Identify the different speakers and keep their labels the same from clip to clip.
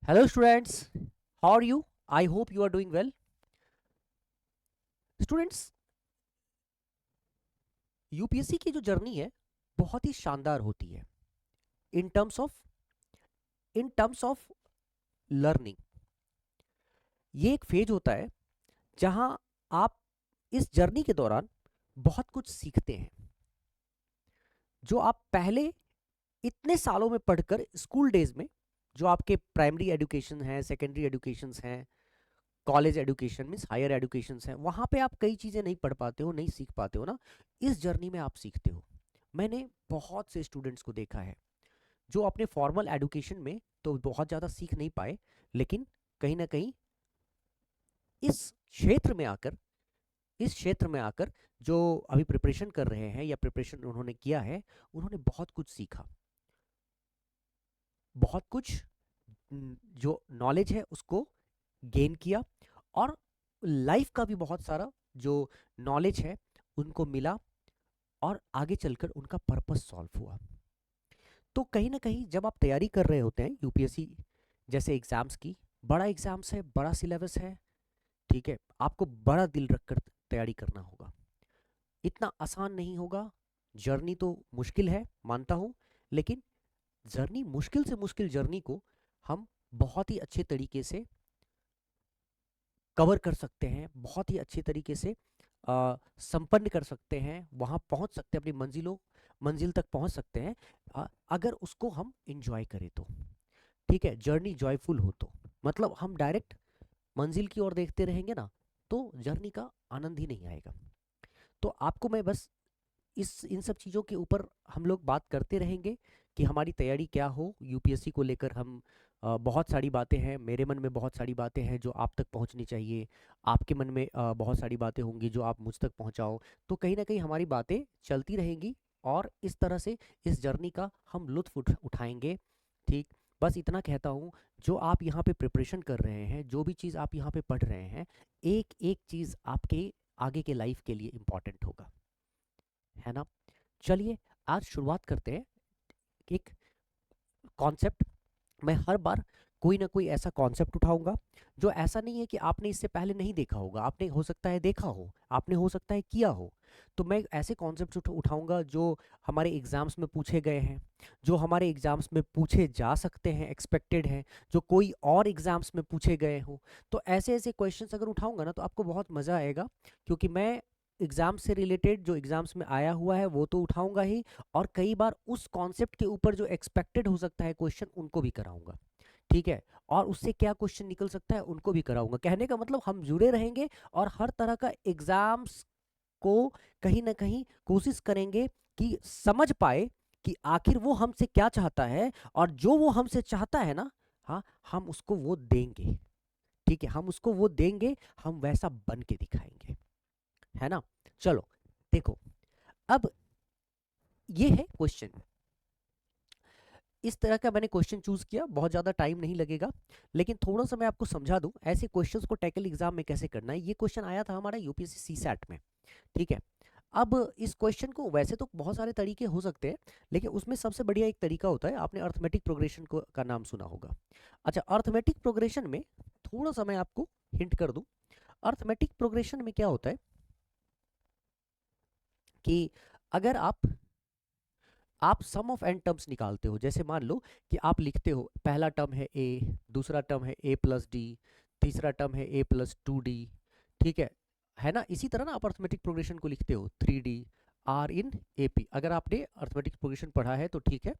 Speaker 1: Hello students, how are you? I hope you are doing well. Students, UPSC की जो journey है बहुत ही शानदार होती है in terms of in terms of learning. ये एक फेज होता है जहां आप इस जर्नी के दौरान बहुत कुछ सीखते हैं जो आप पहले इतने सालों में पढ़कर स्कूल डेज में जो आपके प्राइमरी एजुकेशन है, सेकेंडरी एजुकेशन हैं, college education means higher education है, वहां पे आप कई चीज़ें नहीं पढ़ पाते हो, नहीं सीख पाते हो ना। इस जर्नी में आप सीखते हो। मैंने बहुत से स्टूडेंट्स को देखा है जो अपने फॉर्मल एजुकेशन में तो बहुत ज़्यादा सीख नहीं पाए, लेकिन कहीं ना कहीं इस क्षेत्र में आकर जो अभी प्रिपरेशन कर रहे हैं या प्रिपरेशन उन्होंने किया है, उन्होंने बहुत कुछ सीखा, बहुत कुछ जो नॉलेज है उसको गेन किया, और लाइफ का भी बहुत सारा जो नॉलेज है उनको मिला, और आगे चलकर उनका पर्पस सॉल्व हुआ। तो कहीं ना कहीं जब आप तैयारी कर रहे होते हैं यूपीएससी जैसे एग्जाम्स की, बड़ा एग्जाम्स है, बड़ा सिलेबस है, ठीक है, आपको बड़ा दिल रखकर तैयारी करना होगा। इतना आसान नहीं होगा। जर्नी तो मुश्किल है, मानता हूं, लेकिन जर्नी मुश्किल से मुश्किल जर्नी को हम बहुत ही अच्छे तरीके से कवर कर सकते हैं, बहुत ही अच्छे तरीके से संपन्न कर सकते हैं, वहाँ पहुँच सकते हैं, अपनी मंजिल तक पहुँच सकते हैं, अगर उसको हम इंजॉय करें तो। ठीक है, जर्नी जॉयफुल हो तो, मतलब हम डायरेक्ट मंजिल की ओर देखते रहेंगे ना, तो जर्नी का आनंद ही नहीं आएगा। तो आपको मैं बस इस इन सब चीज़ों के ऊपर हम लोग बात करते रहेंगे कि हमारी तैयारी क्या हो यूपीएससी को लेकर। हम बहुत सारी बातें हैं, मेरे मन में बहुत सारी बातें हैं जो आप तक पहुंचनी चाहिए, आपके मन में बहुत सारी बातें होंगी जो आप मुझ तक पहुंचाओ। तो कहीं ना कहीं हमारी बातें चलती रहेंगी, और इस तरह से इस जर्नी का हम लुत्फ उठाएंगे। ठीक, बस इतना कहता हूँ, जो आप यहाँ पे प्रिपरेशन कर रहे हैं, जो भी चीज़ आप यहाँ पे पढ़ रहे हैं, एक एक चीज़ आपके आगे के लाइफ के लिए इम्पॉर्टेंट होगा, है ना। चलिए आज शुरुआत करते हैं एक कॉन्सेप्ट। मैं हर बार कोई ना कोई ऐसा कॉन्सेप्ट उठाऊंगा जो ऐसा नहीं है कि आपने इससे पहले नहीं देखा होगा, आपने हो सकता है देखा हो, आपने हो सकता है किया हो। तो मैं ऐसे कॉन्सेप्ट उठाऊंगा जो हमारे एग्जाम्स में पूछे गए हैं, जो हमारे एग्जाम्स में पूछे जा सकते हैं, एक्सपेक्टेड हैं, जो कोई और एग्जाम्स में पूछे गए हों। तो ऐसे ऐसे क्वेश्चंस अगर उठाऊंगा ना, तो आपको बहुत मज़ा आएगा, क्योंकि मैं एग्जाम से रिलेटेड जो एग्जाम्स में आया हुआ है वो तो उठाऊंगा ही, और कई बार उस कॉन्सेप्ट के ऊपर जो एक्सपेक्टेड हो सकता है क्वेश्चन, उनको भी कराऊंगा। ठीक है, और उससे क्या क्वेश्चन निकल सकता है उनको भी कराऊंगा। कहने का मतलब हम जुड़े रहेंगे, और हर तरह का एग्जाम्स को कहीं ना कहीं कोशिश करेंगे कि समझ पाए कि आखिर वो हमसे क्या चाहता है, और जो वो हमसे चाहता है ना, हाँ, हम उसको वो देंगे। ठीक है, हम उसको वो देंगे, हम वैसा बन के दिखाएंगे, है ना। चलो देखो, अब ये है क्वेश्चन। इस तरह का मैंने क्वेश्चन चूज किया, बहुत ज़्यादा टाइम नहीं लगेगा, लेकिन थोड़ा सा मैं आपको समझा दूं ऐसे क्वेश्चंस को टैकल एग्जाम में कैसे करना है। ये क्वेश्चन आया था हमारा यूपीएससी सीसैट में। ठीक है, अब इस क्वेश्चन को वैसे तो बहुत सारे तरीके हो सकते हैं, लेकिन उसमें सबसे बढ़िया एक तरीका होता है, आपने अर्थमेटिक प्रोग्रेशन को का नाम सुना होगा। अच्छा, अर्थमेटिक प्रोग्रेशन में थोड़ा सा मैं आपको हिंट कर दूं। अर्थमेटिक प्रोग्रेशन में क्या होता है कि अगर आप सम ऑफ एन टर्म्स निकालते हो, जैसे मान लो कि आप लिखते हो पहला टर्म है ए, दूसरा टर्म है ए प्लस डी, तीसरा टर्म है ए प्लस टू डी। ठीक है ना। इसी तरह ना आप अर्थमेटिक प्रोग्रेशन को लिखते हो 3D are in A P. अगर आपने अर्थमेटिक प्रोग्रेशन पढ़ा है तो ठीक है,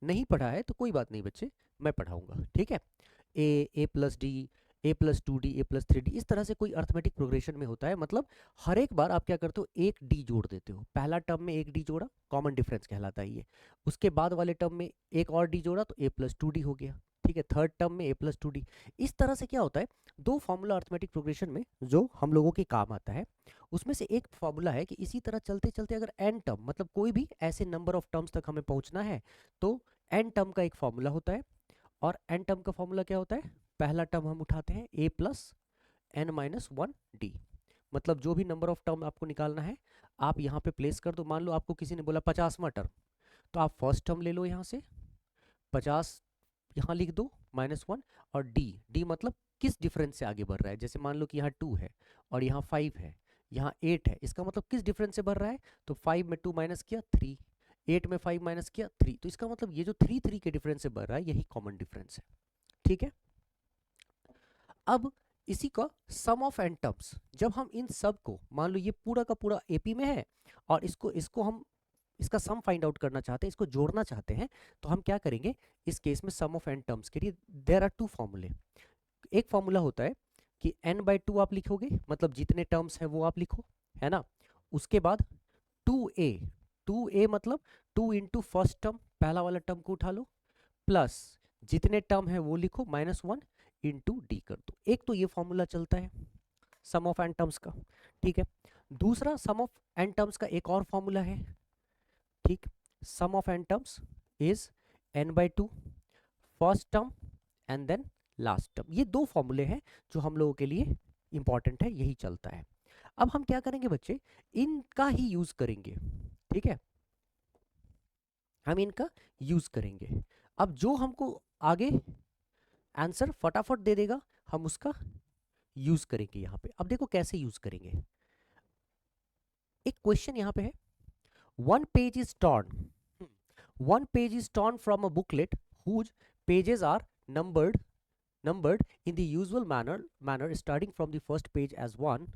Speaker 1: नहीं पढ़ा है तो कोई बात नहीं बच्चे, मैं पढ़ाऊंगा। ठीक है, ए प्लस डी, ए प्लस टू डी, ए प्लस थ्री डी, इस तरह से कोई अर्थमेटिक प्रोग्रेशन में होता है। मतलब हर एक बार आप क्या करते हो, एक डी जोड़ देते हो। पहला टर्म में एक डी जोड़ा, कॉमन डिफरेंस कहलाता है ये। उसके बाद वाले टर्म में एक और डी जोड़ा तो ए प्लस टू डी हो गया। ठीक है, थर्ड टर्म में ए प्लस टू डी। इस तरह से क्या होता है, दो फॉर्मूला अर्थमेटिक प्रोग्रेशन में जो हम लोगों के काम आता है, उसमें से एक फॉर्मूला है कि इसी तरह चलते चलते अगर एन टर्म, मतलब कोई भी ऐसे नंबर ऑफ टर्म्स तक हमें पहुंचना है, तो एन टर्म का एक फॉर्मूला होता है। और एन टर्म का फॉर्मूला क्या होता है, पहला टर्म हम उठाते हैं A plus N minus one D. मतलब जो भी नंबर ऑफ टर्म आपको निकालना है, आप यहाँ पे प्लेस कर दो। मान लो आपको किसी ने बोला 50वां टर्म, तो आप फर्स्ट टर्म ले लो यहाँ से 50, यहाँ लिख दो -1 और डी मतलब किस डिफरेंस से आगे बढ़ रहा है। जैसे मान लो कि यहाँ 2 है और यहाँ 5 है, यहाँ 8 है, इसका मतलब किस डिफरेंस से बढ़ रहा है, तो 5 में 2 माइनस किया 3, 8 में 5 माइनस किया 3, तो इसका मतलब ये जो 3 के डिफरेंस से बढ़ रहा है यही कॉमन डिफरेंस है। ठीक है, अब इसी का सम ऑफ एन टर्म्स, जब हम इन सब को मान लो ये पूरा का पूरा एपी में है और इसको इसको हम इसका सम फाइंड आउट करना चाहते हैं, इसको जोड़ना चाहते हैं, तो हम क्या करेंगे इस केस में सम ऑफ एन टर्म्स के लिए देयर आर टू फॉर्मूले। एक फॉर्मूला होता है कि n/2 आप लिखोगे, मतलब जितने टर्म्स हैं वो आप लिखो, है ना। उसके बाद 2a मतलब 2 इंटू फर्स्ट टर्म, पहला वाला टर्म को उठा लो, प्लस जितने टर्म है वो लिखो -1 इंटू डी कर दो। एक तो ये फॉर्मूला चलता है सम ऑफ एन टर्म्स का, ठीक है। दूसरा सम ऑफ एन टर्म्स का एक और फॉर्मूला है, ठीक। Sum of N terms is n/2 first term and then last term. ये दो फॉर्मूले हैं जो हम लोगों के लिए इंपॉर्टेंट है, यही चलता है। अब हम क्या करेंगे बच्चे, इनका ही यूज करेंगे, ठीक है, हम इनका यूज करेंगे। अब जो हमको आगे आंसर फटाफट दे देगा हम उसका यूज करेंगे यहाँ पे। अब देखो कैसे यूज करेंगे। एक क्वेश्चन यहाँ पे है, one page is torn from a booklet whose pages are numbered in the usual manner starting from the first page as 1.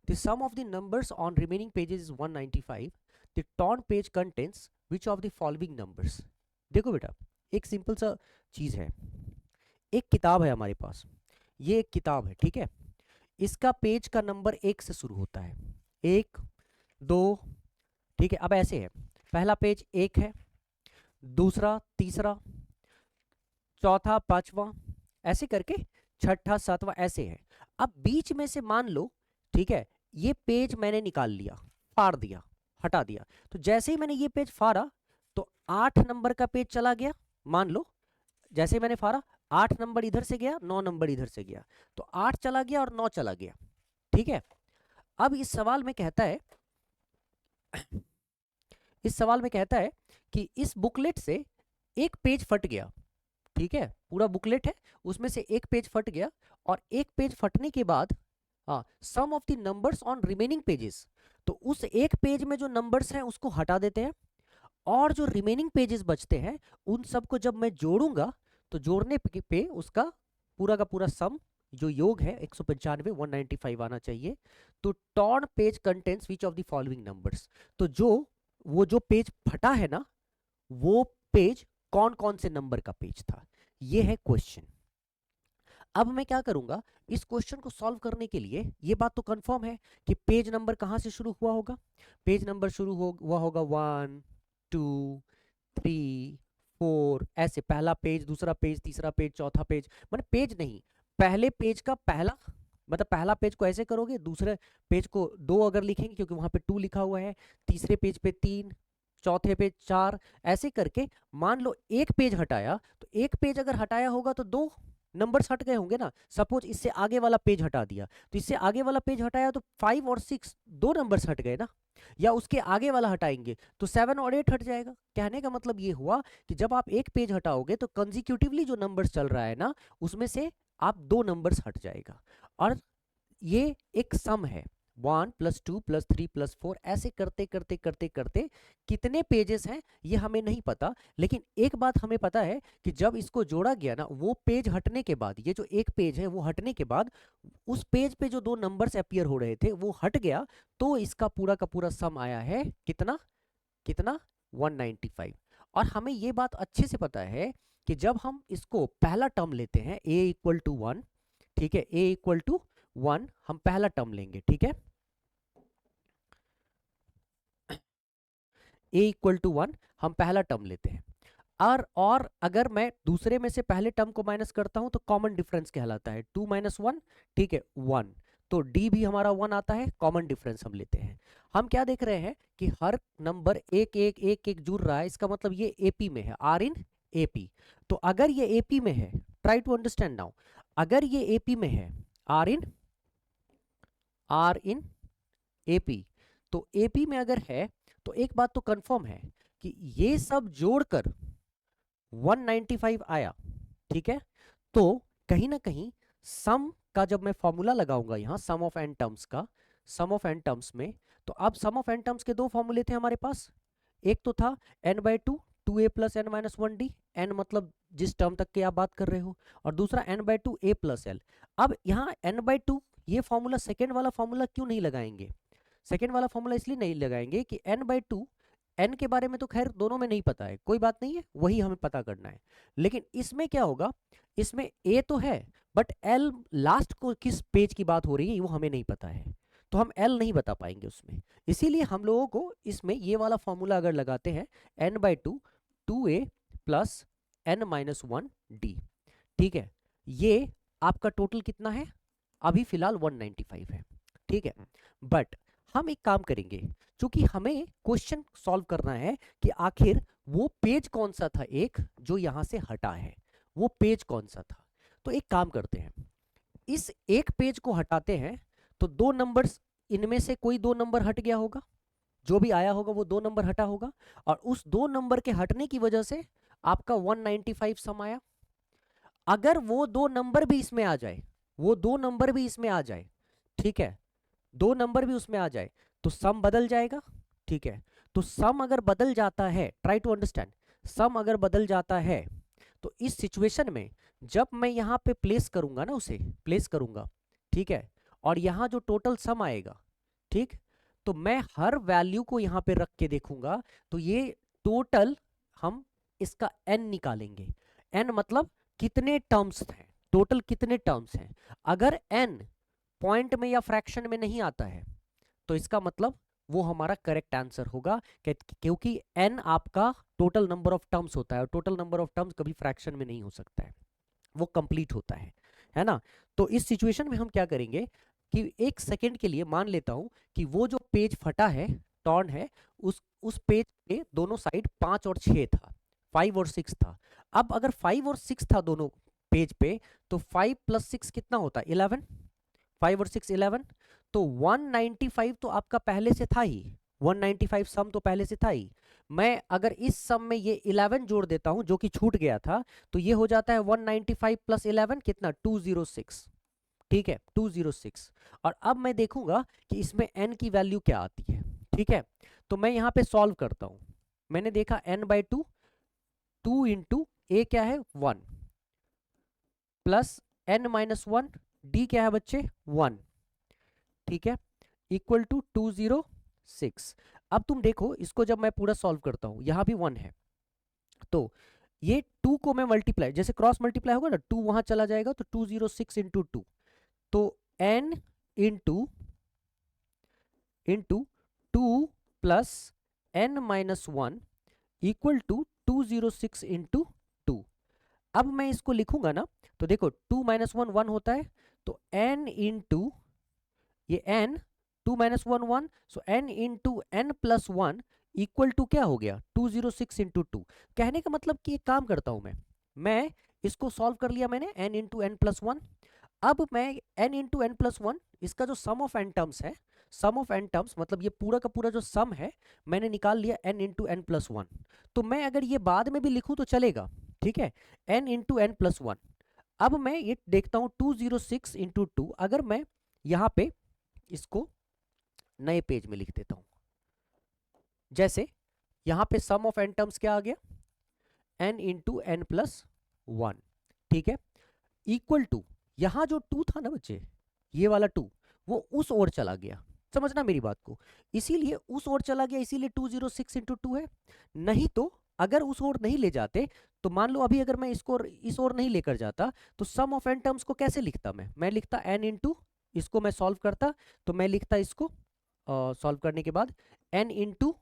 Speaker 1: The sum of the numbers on remaining pages is 195. The torn page contains which of the following numbers? देखो बेटा, एक simple सा चीज है, एक किताब है हमारे पास, ये एक किताब है, ठीक है। इसका पेज का नंबर 1 से शुरू होता है, 1 2, ठीक है। अब ऐसे है, पहला पेज 1 है, दूसरा, तीसरा, चौथा, पांचवा, ऐसे करके छठा, सातवां, ऐसे है। अब बीच में से मान लो, ठीक है, ये पेज मैंने निकाल लिया, फाड़ दिया, हटा दिया, तो जैसे ही मैंने ये पेज फाड़ा तो 8 नंबर का पेज चला गया। मान लो जैसे ही मैंने फाड़ा 8 नंबर इधर से गया, 9 नंबर इधर से गया, तो 8 चला गया और 9 चला गया, ठीक है। अब इस सवाल में कहता है कि इस बुकलेट से एक पेज फट गया, ठीक है, पूरा बुकलेट है उसमें से एक पेज फट गया, और एक पेज फटने के बाद sum of the numbers on remaining pages, तो उस एक पेज में जो नंबर्स हैं उसको हटा देते हैं, और जो रिमेनिंग पेजेस बचते हैं उन सबको जब मैं जोड़ूंगा तो जोड़ने पे उसका पूरा का पूरा सम जो योग है 195 195 आना चाहिए। तो torn page contents which of the following numbers, तो वो जो पेज फटा है ना, वो पेज कौन कौन से नंबर का पेज था, ये है क्वेश्चन। अब मैं क्या करूंगा, इस क्वेश्चन को सॉल्व करने के लिए ये बात तो कंफर्म है कि पेज नंबर कहां से शुरू हुआ होगा, पेज नंबर शुरू हुआ होगा 1 2 3 4, ऐसे पहला पेज, दूसरा पेज, तीसरा पेज, चौथा पेज, मतलब पेज नहीं, पहले पेज का पहला, मतलब पहला पेज को ऐसे करोगे, दूसरे पेज को 2 अगर लिखेंगे क्योंकि वहां पे 2 लिखा हुआ है, तीसरे पेज पे 3, चौथे पेज 4, ऐसे करके मान लो एक पेज हटाया, तो एक पेज अगर हटाया होगा तो 2 नंबर्स हट गए होंगे ना। सपोज इससे आगे वाला पेज हटा दिया, तो इससे आगे वाला पेज हटाया तो 5 और 6 2 नंबर्स हट गए ना, या उसके आगे वाला हटाएंगे तो 7 और 8 हट जाएगा। कहने का मतलब ये हुआ कि जब आप एक पेज हटाओगे तो कंजिक्यूटिवली जो नंबर्स चल रहा है ना, उसमें से आप 2 नंबर्स हट जाएगा। और ये एक सम है, 1 + 2 + 3 + 4, ऐसे करते करते करते करते कितने पेजेस हैं ये हमें नहीं पता, लेकिन एक बात हमें पता है कि जब इसको जोड़ा गया ना, वो पेज हटने के बाद, ये जो एक पेज है वो हटने के बाद उस पेज पे जो 2 नंबर्स अपीयर हो रहे थे वो हट गया, तो इसका पूरा का पूरा सम आया है कितना कितना 195। और हमें ये बात अच्छे से पता है कि जब हम इसको पहला टर्म लेते हैं a = 1, ठीक है, a = 1 हम पहला टर्म लेंगे, ठीक है, a = 1 हम पहला टर्म लेते हैं। और अगर मैं दूसरे में से पहले टर्म को माइनस करता हूं तो कॉमन डिफरेंस कहलाता है 2 - 1, ठीक है, 1, तो डी भी हमारा 1 आता है, कॉमन डिफरेंस हम लेते हैं। हम क्या देख रहे हैं कि हर नंबर एक एक एक एक जुड़ रहा है, इसका मतलब ये एपी में है, आर इन एपी। तो अगर ये एपी में है, ट्राई टू अंडरस्टैंड नाउ, अगर ये एपी में है, आर इन एपी, तो एपी में अगर है तो एक बात तो कंफर्म है कि ये सब जोड़कर 195 आया, ठीक है, तो कहीं ना कहीं सम का जब मैं फॉर्मूला लगाऊंगा यहाँ सम ऑफ एन टर्म्स का, सम ऑफ एन टर्म्स में, तो अब सम ऑफ एन टर्म्स के दो फॉर्मूले थे हमारे पास। एक तो था n/2 2a plus n minus 1d, n मतलब जिस टर्म तक की आप बात कर रहे हो, और दूसरा n/2 a प्लस l। अब यहाँ n/2 ये फॉर्मूला, सेकेंड वाला फॉर्मूला क्यों नहीं लगाएंगे? सेकेंड वाला फॉर्मूला इसलिए नहीं लगाएंगे कि n/2, n के बारे में तो खैर दोनों में नहीं पता है, कोई बात नहीं है, वही हमें पता करना है। लेकिन इसमें क्या होगा, इसमें a तो है बट l लास्ट को किस पेज की बात हो रही है वो हमें नहीं पता है, तो हम l नहीं बता पाएंगे उसमें। इसीलिए हम लोगों को इसमें ये वाला फॉर्मूला अगर लगाते हैं n/2 2a plus n minus 1d, ठीक है, ये आपका टोटल कितना है, अभी फिलहाल 195 है, ठीक है। बट हम एक काम करेंगे, क्योंकि हमें क्वेश्चन सॉल्व करना है कि आखिर वो पेज कौन सा था एक जो यहां से हटा है, वो पेज कौन सा था। तो एक काम करते हैं, इस एक पेज को हटाते हैं, तो दो नंबर्स, इनमें से कोई दो नंबर हट गया होगा, जो भी आया होगा वो दो नंबर हटा होगा, और उस दो नंबर के हटने की वजह से आपका 195 सम आया। अगर वो दो नंबर भी इसमें आ जाए, वो दो नंबर भी इसमें आ जाए, ठीक है, दो नंबर भी उसमें आ जाए, तो सम बदल जाएगा, ठीक है। तो सम अगर बदल जाता है, ट्राई टू अंडरस्टैंड, सम अगर बदल जाता है, तो इस सिचुएशन में जब मैं यहां पे प्लेस करूंगा ना, उसे प्लेस करूंगा, ठीक है, और यहां जो टोटल सम आएगा, ठीक, तो मैं हर वैल्यू को यहां पे रख के देखूंगा, तो ये टोटल हम इसका n निकालेंगे। n मतलब कितने टर्म्स हैं, टोटल कितने टर्म्स हैं। अगर n पॉइंट में या फ्रैक्शन में नहीं आता है, तो इसका मतलब वो हमारा करेक्ट आंसर होगा, क्योंकि n आपका टोटल नंबर ऑफ टर्म्स होता है, और टोटल नंबर ऑफ टर्म्स कभी फ्रैक्शन में नहीं हो सकता है, वो कंप्लीट होता है ना। तो इस सिचुएशन में हम क्या करेंगे कि एक सेकंड के लिए मान लेता हूं कि वो जो पेज फटा है, टॉर्न है, उस पेज पे दोनों साइड 5 और 6 था, 5 और 6 था। अब अगर 5 और 6 था दोनों पेज पे, तो 5 प्लस 6 कितना होता है, 11, 5 और 6 11, तो 195 तो आपका पहले से था ही, 195 सम तो पहले से था ही। मैं अगर इस सम में ये 11 जोड़ देता हूं जो कि छूट गया था, तो ये हो जाता है 195 प्लस 11 कितना, 206, ठीक है, 206। और अब मैं देखूंगा कि इसमें n की वैल्यू क्या आती है, ठीक है। तो मैं यहां पे सॉल्व करता हूं, मैंने देखा n/2, 2 इंटू ए क्या है 1 प्लस n माइनस 1, डी क्या है बच्चे 1, ठीक है, इक्वल टू 206। अब तुम देखो इसको, जब मैं पूरा सॉल्व करता हूं, यहां भी 1 है, तो ये 2 को मैं मल्टीप्लाई, जैसे क्रॉस मल्टीप्लाई होगा ना, 2 वहां चला जाएगा, तो 206 इंटू 2, तो n into into 2 plus n minus 1 equal to 206 into 2। अब मैं इसको लिखूंगा ना, तो देखो 2 माइनस 1 1 होता है, तो n इंटू ये n, 2 minus 1 1, so n into n plus 1 equal to क्या हो गया, 206 इंटू 2। कहने का मतलब कि एक काम करता हूं मैं इसको सॉल्व कर लिया मैंने, n इंटू n प्लस 1। अब मैं n इंटू n प्लस 1, इसका जो सम ऑफ एन टर्म्स है, सम ऑफ एन टर्म्स मतलब ये पूरा का पूरा जो सम है, मैंने निकाल लिया n इंटू n प्लस 1। तो मैं अगर ये बाद में भी लिखूं तो चलेगा, ठीक है, n इंटू n प्लस 1। अब मैं ये देखता हूं 206 इंटू 2, अगर मैं यहाँ पे इसको नए पेज में लिख देता हूं, जैसे यहां पे सम ऑफ एन टर्म्स क्या आ गया, n इंटू n प्लस 1, ठीक है, इक्वल टू, यहां जो 2 था ना बच्चे, ये वाला 2, वो उस ओर चला गया, समझना मेरी बात को, इसीलिए उस ओर चला गया, इसीलिए 206 इंटू 2 है। नहीं तो अगर उस ओर नहीं ले जाते, तो मान लो अभी अगर मैं इसको इस ओर नहीं लेकर जाता, तो सम ऑफ एन टर्म्स को कैसे लिखता, मैं लिखता n इंटू, इसको मैं सॉल्व करता, तो मैं लिखता इसको सॉल्व करने के बाद n into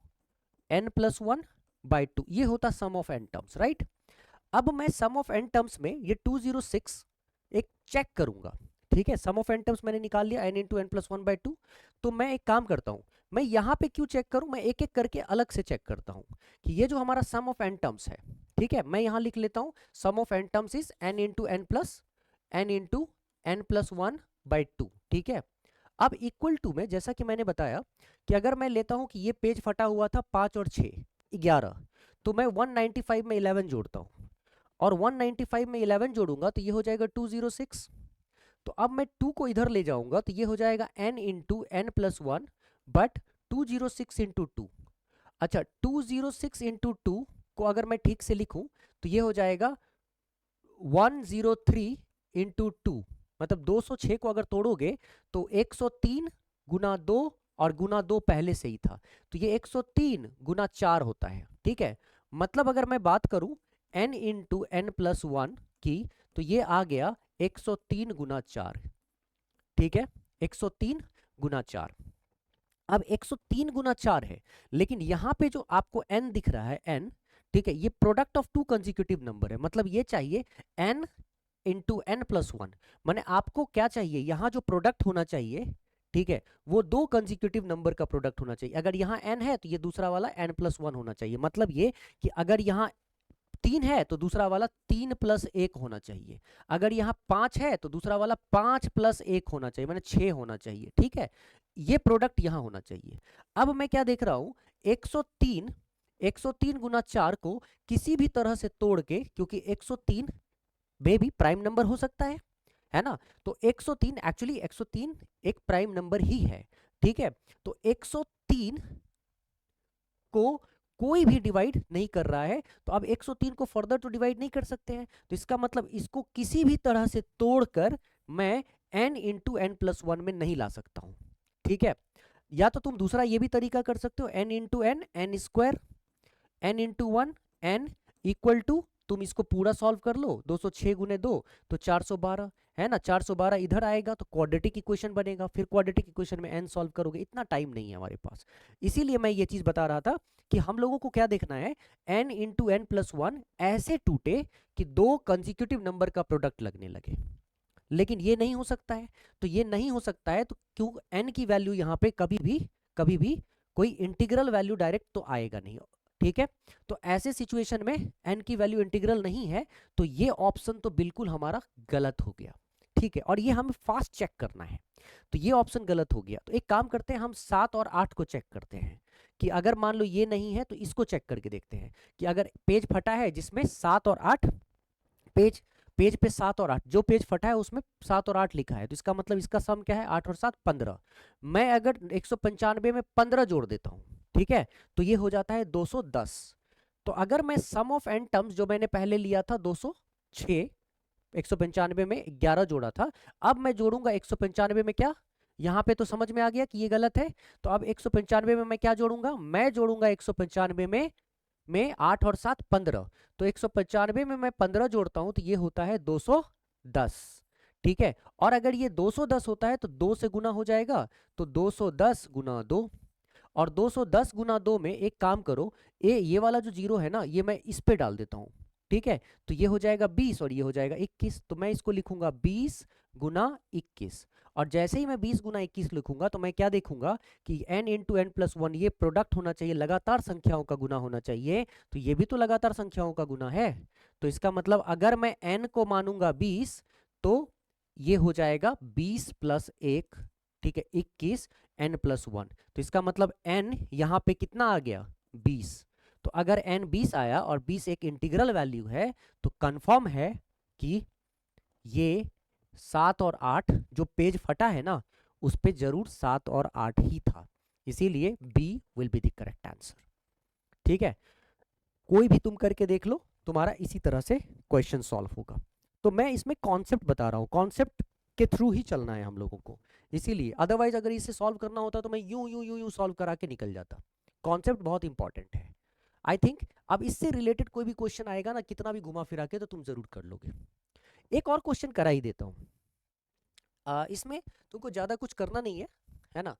Speaker 1: n plus 1 by 2, ये होता सम ऑफ एन टर्म्स, राइट। अब मैं सम ऑफ एन टर्म्स में ये 206 एक चेक करूंगा, ठीक है, सम ऑफ एन टर्म्स मैंने निकाल लिया n into n plus 1 by 2। तो मैं एक काम करता हूं, मैं यहां पे क्यों चेक करूं, मैं एक एक करके अलग से चेक करता हूं कि ये जो हमारा सम ऑफ एन टर्म्स है, ठीक है, मैं यहां लिख लेता हूं sum of N terms is n into n plus 1 by 2, ठीक है। अब इक्वल टू में, जैसा कि मैंने बताया कि अगर मैं लेता हूं कि ये पेज फटा हुआ था 5 और 6 11, तो मैं 195 में 11 जोड़ता हूं, और 195 में 11 जोड़ूंगा तो ये हो जाएगा 206। तो अब मैं 2 को इधर ले जाऊंगा तो ये हो जाएगा n into n plus one, but 206 into two. अच्छा, 206 इंटू टू को अगर मैं ठीक से लिखूं तो ये हो जाएगा 103 इंटू टू, मतलब 206 को अगर तोड़ोगे तो 103 गुना 2, और गुना 2 पहले से ही था तो ये 103 गुना 4 होता है। ठीक है, मतलब अगर मैं बात करूं n into n plus one की तो ये आ गया 103 गुना 4। ठीक है, 103 गुना 4। अब 103 गुना 4 है, लेकिन यहां पे जो आपको n दिख रहा है n, ठीक है, ये product of two consecutive number है, मतलब ये चाहिए n into n plus one. माने आपको क्या चाहिए, यहां जो प्रोडक्ट होना चाहिए, ठीक है, वो दो कंसेक्यूटिव नंबर का प्रोडक्ट होना चाहिए। अगर यहाँ n है तो ये दूसरा वाला n प्लस वन होना चाहिए। मतलब ये कि अगर यहाँ 3 है तो दूसरा वाला 3 प्लस 1 होना चाहिए। अगर यहाँ 5 है तो दूसरा वाला 5 प्लस 1 होना चाहिए, माने 6 होना चाहिए। ठीक है, ये प्रोडक्ट यहाँ होना चाहिए। अब मैं क्या देख रहा हूँ, 103 गुना 4 को किसी भी तरह से तोड़ के, क्योंकि 103 में भी प्राइम नंबर हो सकता है ना, तो 103 एक्चुअली 103 एक प्राइम नंबर ही है। ठीक है, तो 103 को कोई भी डिवाइड नहीं कर रहा है, तो अब 103 को फर्दर तो डिवाइड नहीं कर सकते हैं, तो इसका मतलब इसको किसी भी तरह से तोड़कर मैं n into n plus one में नहीं ला सकता हूं। ठीक है, या तो तुम दूसरा ये भी तरीका कर सकते हो, n into n, n square, n into one, n equal to, तुम इसको पूरा सॉल्व कर लो, 206 गुने 2 तो 412 है ना, 412 इधर आएगा तो क्वाड्रेटिक इक्वेशन बनेगा, फिर क्वाड्रेटिक इक्वेशन में n सॉल्व करोगे, इतना टाइम नहीं है हमारे पास। इसीलिए मैं ये चीज बता रहा था कि हम लोगों को क्या देखना है, n into n plus one ऐसे टूटे कि दो कंसेक्यूटिव नंबर का प्रोडक्ट लगने लगे, लेकिन ये नहीं हो सकता है। तो ये नहीं हो सकता है तो क्यों, n की वैल्यू यहाँ पे कभी भी कोई इंटीग्रल वैल्यू डायरेक्ट तो आएगा नहीं। ठीक है, तो ऐसे सिचुएशन में n की वैल्यू इंटीग्रल नहीं है, तो ये ऑप्शन तो बिल्कुल हमारा गलत हो गया। ठीक है, और ये हमें फास्ट चेक करना है, तो ये ऑप्शन गलत हो गया। तो एक काम करते हैं, हम 7 और 8 को चेक करते हैं कि अगर मान लो ये नहीं है तो इसको चेक करके देखते हैं कि अगर पेज फटा है जिसमें 7 और 8, पेज पेज पे 7 और 8, जो पेज फटा है उसमें 7 और 8 लिखा है, तो इसका मतलब इसका सम क्या है, 8 और 7 15। मैं अगर 195 में 15 जोड़ देता हूं, ठीक है, तो ये हो जाता है 210। तो अगर मैं सम ऑफ एन टर्म्स जो मैंने पहले लिया था 206, 195 में 11 जोड़ा था, अब मैं जोड़ूंगा 195 में क्या, यहां पे तो समझ में आ गया कि ये गलत है, तो अब 195 में मैं क्या जोड़ूंगा, मैं जोड़ूंगा 195 में 8 और 7 15, तो 195 में मैं 15 जोड़ता हूं तो ये होता है 210। ठीक है, और अगर ये 210 होता है तो 2 से गुना हो जाएगा, तो 210 गुना 2, और 210 गुना 2 में एक काम करो, ये वाला जो जीरो है ना, ये मैं इस पे डाल देता हूं। ठीक है, तो ये हो जाएगा 20 और ये हो जाएगा 21, तो मैं इसको लिखूंगा 20 गुना 21। और जैसे ही मैं 20 गुना 21 लिखूंगा तो मैं क्या देखूंगा कि n into n plus one ये प्रोडक्ट होना चाहिए, लगातार संख्याओं का गुना होना चाहिए, तो ये भी तो लगातार संख्याओं का गुना है। तो इसका मतलब अगर मैं n को मानूंगा 20 तो ये हो जाएगा 20 प्लस 1, ठीक है, 21 n प्लस वन, तो इसका मतलब n यहाँ पे कितना आ गया, 20। तो अगर n 20 आया और 20 एक इंटीग्रल वैल्यू है तो कंफर्म है कि ये 7 और 8 जो पेज फटा है ना उस पे जरूर 7 और 8 ही था, इसीलिए B will be the correct answer. ठीक है, कोई भी तुम करके देख लो, तुम्हारा इसी तरह से क्वेश्चन सॉल्व होगा। तो मैं इसमें कॉन्सेप्ट बता रहा हूँ, कॉन्सेप्ट के थ्रू ही चलना है हम लोगों को, इसीलिए अदरवाइज अगर इसे सॉल्व करना होता तो मैं यूं यूं यूं यूं सॉल्व करा के निकल जाता। कॉन्सेप्ट बहुत इंपॉर्टेंट है। आई थिंक अब इससे रिलेटेड कोई भी क्वेश्चन आएगा ना, कितना भी घुमा फिरा के, तो तुम जरूर कर लोगे। एक और क्वेश्चन करा ही देता हूँ, इसमें तुमको ज़्यादा कुछ करना नहीं है ना,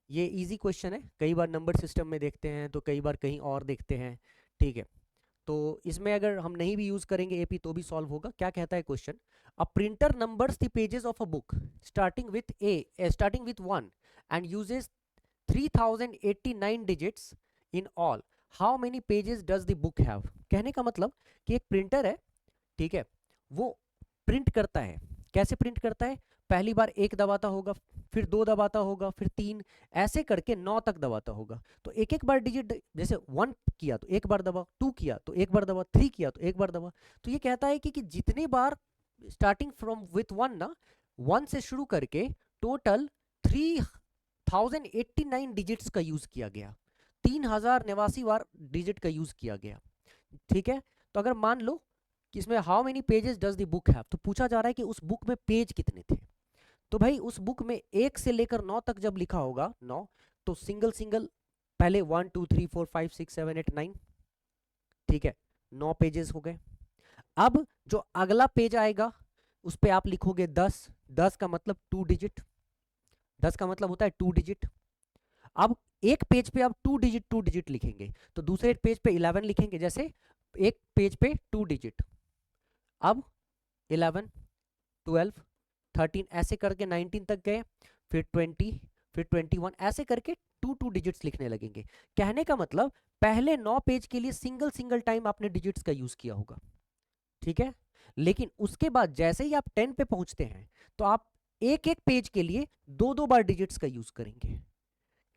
Speaker 1: ये इजी क्वेश्चन है, कई बार नंबर सिस्टम में देखते हैं तो कई बार कहीं और देखते हैं। ठीक है, तो इसमें अगर हम नहीं भी यूज करेंगे एपी तो भी सॉल्व होगा। क्या कहता है question, a printer numbers the pages of a book starting with 1 and uses 3089 digits in all, how many pages does the book have. कहने का मतलब कि एक प्रिंटर है, ठीक है, वो प्रिंट करता है, कैसे प्रिंट करता है, पहली बार 1 दबाता होगा, फिर 2 दबाता होगा, फिर 3, ऐसे करके 9 तक दबाता होगा। तो एक एक बार डिजिट, जैसे 1 किया तो एक बार दबा, 2 किया तो एक बार दबा, 3 किया तो एक बार दबा। तो ये कहता है कि जितनी बार स्टार्टिंग फ्रॉम विथ 1 ना, 1 से शुरू करके टोटल 3089 डिजिट्स का यूज किया गया, 3089 बार डिजिट का यूज किया गया। ठीक है, तो अगर मान लो कि इसमें how many pages does the book have, तो पूछा जा रहा है कि उस बुक में पेज कितने थे। तो भाई उस बुक में 1 से लेकर 9 तक जब लिखा होगा 9, तो सिंगल सिंगल पहले 1 2 3 4 5 6 7 8 9, ठीक है, 9 पेजेस हो गए। अब जो अगला पेज आएगा उस पे आप लिखोगे 10, 10 का मतलब 2 डिजिट, 10 का मतलब होता है 2 डिजिट। अब एक पेज पे आप 2 डिजिट लिखेंगे, तो दूसरे पेज पे 11 लिखेंगे, जैसे एक पेज पे 2 डिजिट, अब 11 12 13 ऐसे करके 19 तक गए, फिर 20, फिर 21, ऐसे करके 2 डिजिट्स लिखने लगेंगे। कहने का मतलब पहले 9 पेज के लिए सिंगल सिंगल टाइम आपने डिजिट्स का यूज किया होगा, ठीक है। लेकिन उसके बाद जैसे ही आप 10 पे पहुंचते हैं तो आप एक एक पेज के लिए 2 बार डिजिट्स का यूज करेंगे।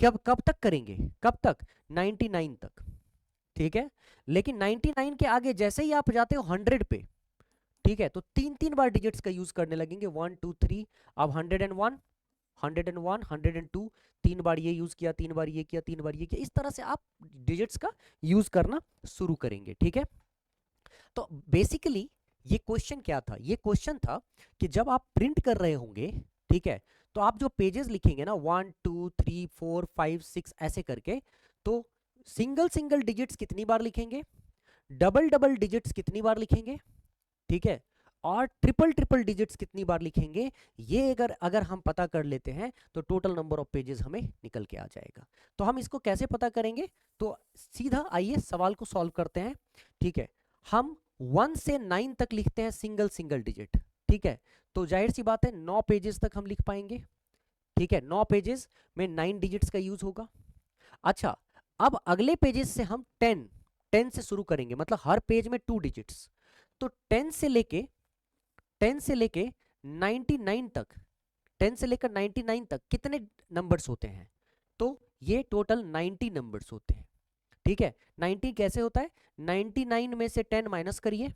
Speaker 1: कब तक करेंगे, कब तक, 99 तक, ठीक है। लेकिन 99 के आगे जैसे ही आप जाते हो 100 पे, ठीक है, तो 3 बार डिजिट्स का यूज करने लगेंगे, 1 2 3। अब 101, 101, 102, 3 बार ये यूज किया, 3 बार ये किया, 3 बार ये किया, इस तरह से आप डिजिट्स का यूज करना शुरू करेंगे, ठीक है। तो बेसिकली ये क्वेश्चन क्या था, ये क्वेश्चन था कि जब आप प्रिंट कर रहे होंगे, ठीक है, तो आप जो पेजेस लिखेंगे ना 1 2 3 4 5 6 ऐसे करके, तो सिंगल सिंगल डिजिट्स कितनी बार लिखेंगे, डबल डबल डिजिट्स कितनी बार लिखेंगे, ठीक है, और ट्रिपल ट्रिपल डिजिट्स कितनी बार लिखेंगे, ये अगर अगर हम पता कर लेते हैं तो टोटल नंबर ऑफ पेजेस हमें निकल के आ जाएगा। तो हम इसको कैसे पता करेंगे, तो सीधा आइए सवाल को सॉल्व करते हैं, ठीक है। हम 1 से 9 तक लिखते हैं सिंगल सिंगल डिजिट, ठीक है, तो जाहिर सी बात है 9 पेजेस तक हम लिख पाएंगे, ठीक है, 9 पेजेस में 9 डिजिट्स का यूज होगा। अच्छा, अब अगले पेजेस से हम 10 से शुरू करेंगे, मतलब हर पेज में 2 डिजिट्स, तो 10 से लेके 99 तक, 10 से लेकर 99 तक कितने नंबर्स होते हैं, तो ये टोटल 90 नंबर्स होते हैं, ठीक है। 90 कैसे होता है, 99 में से 10 माइनस करिए,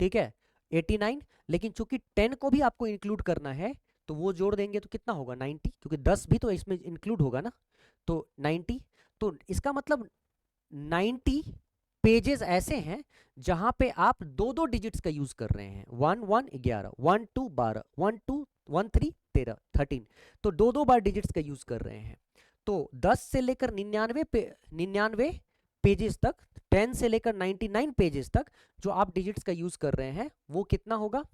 Speaker 1: ठीक है, 89, लेकिन चूंकि 10 को भी आपको इंक्लूड करना है तो वो जोड़ देंगे तो कितना होगा 90, क्योंकि 10 भी तो इसमें इंक्लूड होगा ना, तो 90। तो इसका मतलब 90 पेजेस ऐसे हैं जहां पे आप 2 डिजिट्स का यूज कर रहे हैं, 1 1 11, 1 2 12, 1 2 1 3 13 13, तो 2 बार डिजिट्स का यूज कर रहे हैं। तो 10 से लेकर 99 पेजेस तक, 10 से लेकर 99 पेजेस तक जो आप डिजिट्स का यूज कर रहे हैं वो कितना होगा,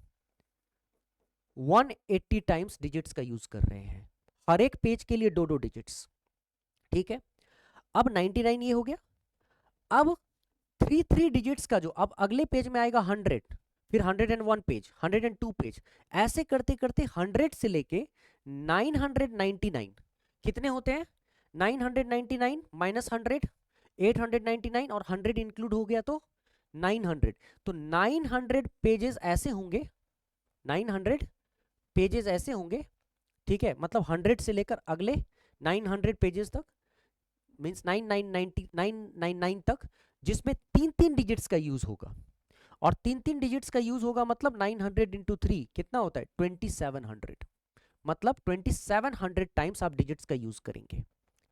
Speaker 1: 180 टाइम्स डिजिट्स का यूज कर रहे हैं, हर एक पेज के लिए 2 डिजिट्स, ठीक है। अब 99 ये हो गया। अब 3 डिजिट्स का जो अब अगले पेज में आएगा 100, फिर 101 पेज, 102 पेज, ऐसे करते करते 100 से लेके 999 कितने होते हैं, 999 माइनस 100 899, और 100 इंक्लूड हो गया तो 900, तो 900 पेजेस ऐसे होंगे, 900 पेजेस ऐसे होंगे, ठीक है, मतलब 100 से लेकर अगले 900 पेजेस तक, मींस 999 तक, जिसमें 3 डिजिट्स का यूज होगा, और 3 डिजिट्स का यूज होगा मतलब 900 इंटू 3 कितना होता है 2700, मतलब 2700 टाइम्स आप डिजिट्स का यूज करेंगे,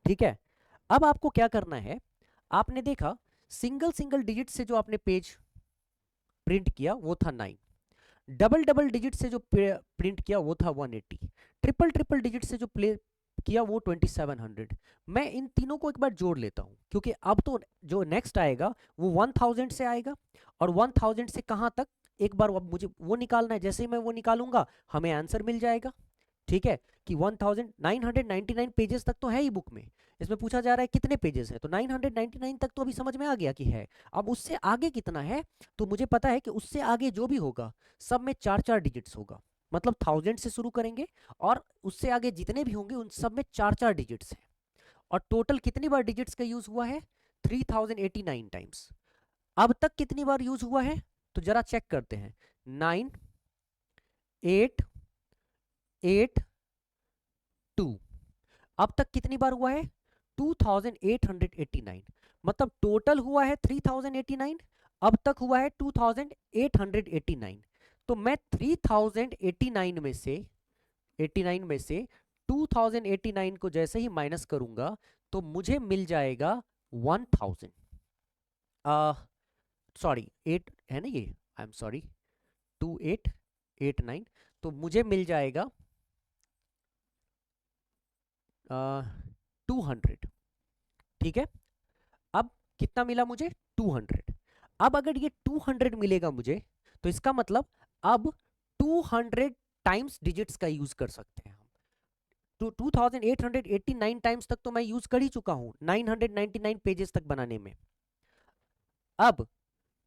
Speaker 1: ठीक है। अब आपको क्या करना है, आपने देखा सिंगल सिंगल डिजिट से जो आपने पेज प्रिंट किया वो था 9, डबल डबल डिजिट से जो प्रिंट किया वो था 180, ट्रिपल ट्रिपल डिजिट से जो प्ले किया वो 2700। मैं इन तीनों को एक बार जोड़ लेता हूं, क्योंकि अब तो जो नेक्स्ट आएगा वो 1000 से आएगा, और 1000 से कहां तक एक बार मुझे वो निकालना है, जैसे ही मैं वो निकालूंगा हमें आंसर मिल जाएगा, ठीक है, कि 1999 पेजेस तक तो है ही बुक में, इसमें पूछा जा रहा है कितने पेजेस है, तो 999 तक तो अभी समझ में आ गया कि है। अब उससे आगे कितना है, तो मुझे पता है कि उससे आगे जो भी होगा सब में 4 डिजिट्स होगा, मतलब 1000 से शुरू करेंगे और उससे आगे जितने भी होंगे उन सब में 4 डिजिट्स हैं, और टोटल कितनी बार डिजिट्स का यूज हुआ है 3089 टाइम्स। अब तक कितनी बार यूज हुआ है, तो जरा चेक करते हैं, 9 8 2882। अब तक कितनी बार हुआ है? 2889। मतलब टोटल हुआ है 3089, अब तक हुआ है 2889। तो मैं 3089 में से 89 में से 2089 को जैसे ही माइनस करूंगा तो मुझे मिल जाएगा 1000। सॉरी 8 है ना ये, आई एम सॉरी, 2889। तो मुझे मिल जाएगा 200। ठीक है, अब कितना मिला मुझे? 200। अब अगर ये 200 मिलेगा मुझे, तो इसका मतलब अब 200 टाइम्स डिजिट्स का यूज कर सकते हैं हम। तो 2889 टाइम्स तक तो मैं यूज कर ही चुका हूं 999 पेजेस तक बनाने में। अब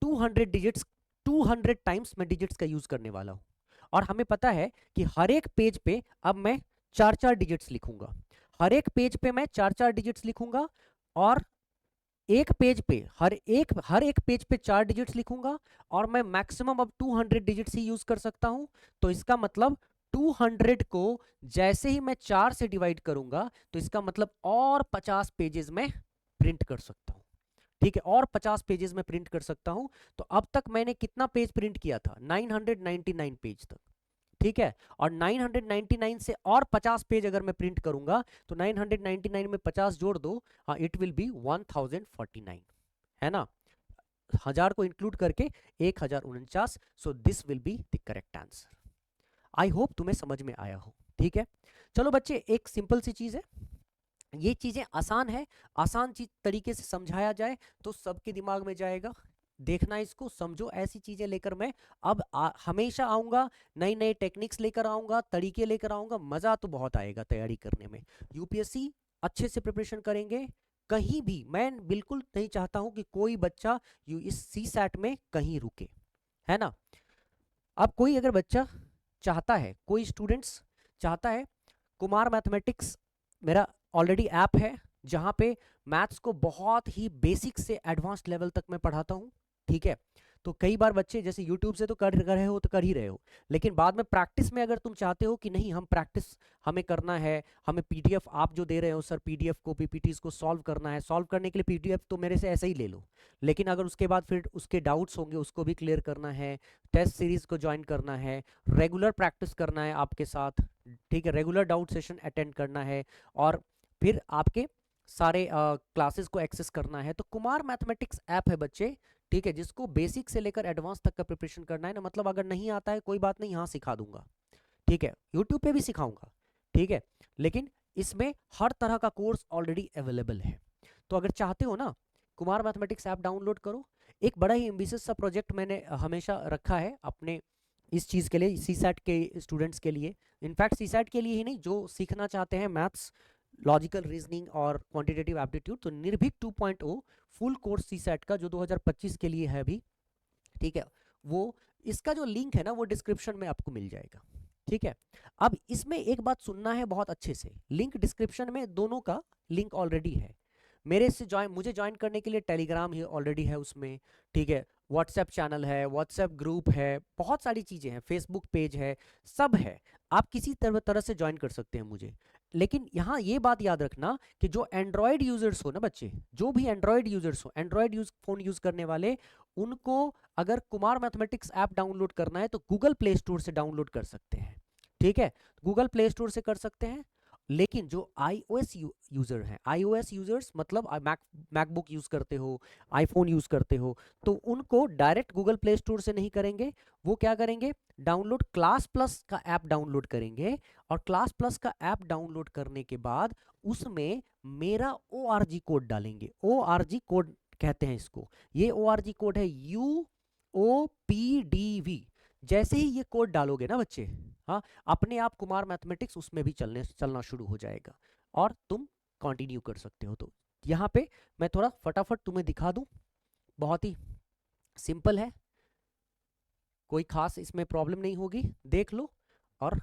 Speaker 1: 200 डिजिट्स, 200 टाइम्स मैं डिजिट्स का यूज करने वाला हूं। और हमें पता है कि हर एक पेज पे अब मैं चार चार डिजिट्स लिखूंगा। हर एक पेज पे मैं चार चार डिजिट्स लिखूंगा, और एक पेज पे हर एक पेज पे चार डिजिट्स लिखूंगा, और मैं मैक्सिमम अब 200 डिजिट्स ही यूज कर सकता हूं। तो इसका मतलब 200 को जैसे ही मैं चार से डिवाइड करूंगा तो इसका मतलब और 50 पेजेस में प्रिंट कर सकता हूं। ठीक है, और 50 पेजेस में प्रिंट कर सकता हूं। तो अब तक मैंने कितना पेज प्रिंट किया था? 999 पेज तक। ठीक है, और 999 से और 50 पेज अगर मैं प्रिंट करूंगा तो 999 में 50 जोड़ दो, इट विल बी 1049, है ना? हजार को इंक्लूड करके 1049। So this will be the correct answer. I hope तुम्हें समझ में आया हो। ठीक है, चलो बच्चे, एक सिंपल सी चीज है, ये चीजें आसान है, आसान चीज तरीके से समझाया जाए तो सबके दिमाग में जाएगा। देखना, इसको समझो, ऐसी चीजें लेकर मैं अब हमेशा आऊंगा, नई नई टेक्निक्स लेकर आऊंगा, तरीके लेकर आऊंगा, मजा तो बहुत आएगा तैयारी करने में। यूपीएससी अच्छे से प्रिपरेशन करेंगे। कहीं भी मैं बिल्कुल नहीं चाहता हूं कि कोई बच्चा इस सी सैट में कहीं रुके, है ना? अब कोई अगर बच्चा चाहता है, कोई स्टूडेंट्स चाहता है, कुमार मैथमेटिक्स मेरा ऑलरेडी ऐप है जहां पे मैथ्स को बहुत ही बेसिक से एडवांस लेवल तक मैं पढ़ाता हूं। ठीक है, तो कई बार बच्चे जैसे यूट्यूब से तो कर रहे हो, तो कर ही रहे हो, लेकिन बाद में प्रैक्टिस में अगर तुम चाहते हो कि नहीं, हम प्रैक्टिस हमें करना है, हमें पीडीएफ आप जो दे रहे हो सर, पीडीएफ को, पीपीटीज को सॉल्व करना है, सॉल्व करने के लिए पीडीएफ तो मेरे से ऐसे ही ले लो, लेकिन अगर उसके बाद फिर उसके डाउट्स होंगे उसको भी क्लियर करना है, टेस्ट सीरीज को ज्वाइन करना है, रेगुलर प्रैक्टिस करना है आपके साथ, ठीक है, रेगुलर डाउट सेशन अटेंड करना है, और फिर आपके सारे क्लासेस को एक्सेस करना है, तो कुमार मैथमेटिक्स ऐप है बच्चे। ठीक है, जिसको बेसिक से लेकर एडवांस तक का प्रिपरेशन करना है ना, मतलब अगर नहीं आता है कोई बात नहीं, यहाँ सिखा दूंगा। ठीक है, यूट्यूब पे भी सिखाऊंगा। ठीक है, लेकिन इसमें हर तरह का कोर्स ऑलरेडी अवेलेबल है। तो अगर चाहते हो ना, कुमार मैथमेटिक्स ऐप डाउनलोड करो। एक बड़ा ही एम्बिशियस सा प्रोजेक्ट मैंने हमेशा रखा है अपने इस चीज़ के लिए, सी सैट के स्टूडेंट्स के लिए। इनफैक्ट सी सैट के लिए ही नहीं, जो सीखना चाहते हैं मैथ्स, लॉजिकल रीजनिंग और क्वांटिटेटिव एप्टीट्यूड, तो निर्भीक 2.0 फुल कोर्स सी सैट का जो 2025 के लिए है अभी। ठीक है, वो, इसका जो लिंक है ना वो डिस्क्रिप्शन में आपको मिल जाएगा। ठीक है, अब इसमें एक बात सुनना है बहुत अच्छे से, लिंक डिस्क्रिप्शन में दोनों का लिंक ऑलरेडी है। मेरे से मुझे ज्वाइन करने के लिए टेलीग्राम ही ऑलरेडी है उसमें। ठीक है, व्हाट्सएप चैनल है, व्हाट्सएप ग्रुप है, बहुत सारी चीज़ें हैं, फेसबुक पेज है, सब है। आप किसी तरह से ज्वाइन कर सकते हैं मुझे। लेकिन यहाँ ये बात याद रखना कि जो एंड्रॉयड यूजर्स हो ना बच्चे, जो भी एंड्रॉयड यूजर्स हो, एंड्रॉयड फ़ोन यूज़ करने वाले, उनको अगर कुमार मैथमेटिक्स ऐप डाउनलोड करना है तो गूगल प्ले स्टोर से डाउनलोड कर सकते हैं। ठीक है, गूगल प्ले स्टोर से कर सकते हैं। लेकिन जो iOS यूजर हैं, iOS यूजर्स मतलब मैकबुक यूज करते हो, आईफोन यूज करते हो, तो उनको डायरेक्ट गूगल प्ले स्टोर से नहीं करेंगे। वो क्या करेंगे, डाउनलोड क्लास प्लस का ऐप डाउनलोड करेंगे, और क्लास प्लस का ऐप डाउनलोड करने के बाद उसमें मेरा ORG कोड डालेंगे। ORG कोड कहते हैं इसको, ये ORG कोड है UOPDV। जैसे ही ये कोड डालोगे ना बच्चे, हाँ, अपने आप कुमार मैथमेटिक्स उसमें भी चलना शुरू हो जाएगा, और तुम कंटिन्यू कर सकते हो। तो यहाँ पे मैं थोड़ा फटाफट तुम्हें दिखा दूं, बहुत ही सिंपल है, कोई खास इसमें प्रॉब्लम नहीं होगी, देख लो। और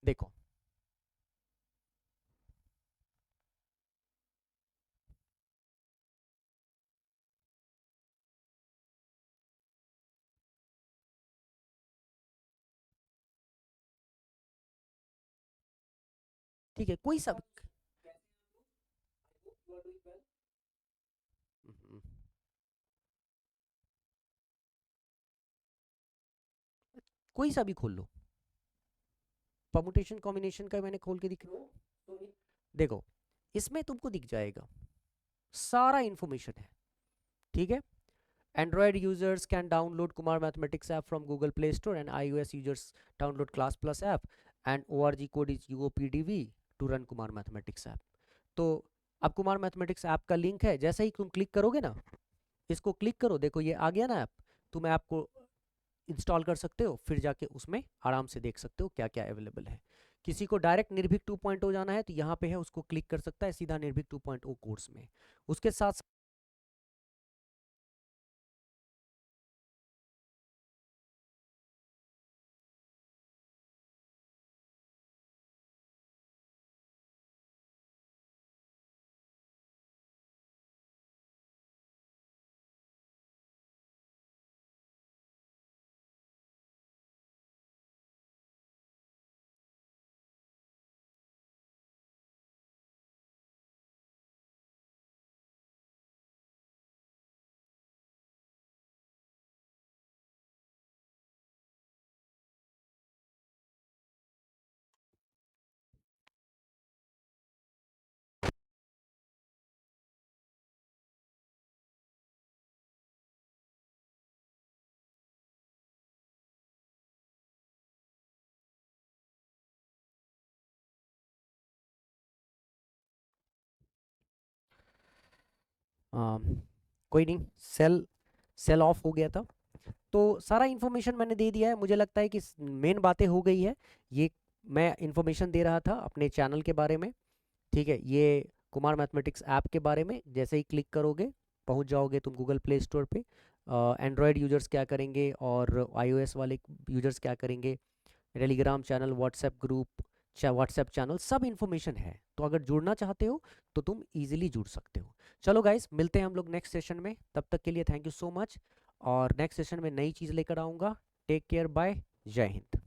Speaker 1: देखो, ठीक है, कोई सा हम्म, कोई सा भी खोल लो, परमुटेशन कॉम्बिनेशन का मैंने खोल के दिख, देखो इसमें तुमको दिख जाएगा सारा इंफॉर्मेशन है। ठीक है, Android users can download Kumar Mathematics app from Google Play Store and iOS users download Class Plus app and ORG code is UOPDV to run Kumar Mathematics app। तो अब कुमार मैथमेटिक्स ऐप का link है, जैसे ही तुम click करोगे ना, इसको click करो, देखो ये आ गया ना ऐप, तुम ऐप को इंस्टॉल कर सकते हो, फिर जाके उसमें आराम से देख सकते हो क्या क्या अवेलेबल है। किसी को डायरेक्ट निर्भीक 2.0 जाना है तो यहाँ पे है, उसको क्लिक कर सकता है सीधा निर्भीक 2.0 कोर्स में। उसके साथ कोई नहीं, सेल सेल ऑफ हो गया था। तो सारा इन्फॉर्मेशन मैंने दे दिया है, मुझे लगता है कि मेन बातें हो गई है। ये मैं इन्फॉर्मेशन दे रहा था अपने चैनल के बारे में। ठीक है, ये कुमार मैथमेटिक्स ऐप के बारे में, जैसे ही क्लिक करोगे पहुंच जाओगे तुम गूगल प्ले स्टोर पे। एंड्रॉयड यूजर्स क्या करेंगे और आईओएस वाले यूजर्स क्या करेंगे, Telegram channel, WhatsApp group, WhatsApp channel, सब इन्फॉर्मेशन है। तो अगर जुड़ना चाहते हो तो तुम इजीली जुड़ सकते हो। चलो गाइस, मिलते हैं हम लोग नेक्स्ट सेशन में, तब तक के लिए थैंक यू सो मच। और नेक्स्ट सेशन में नई चीज़ लेकर आऊँगा। टेक केयर, बाय, जय हिंद।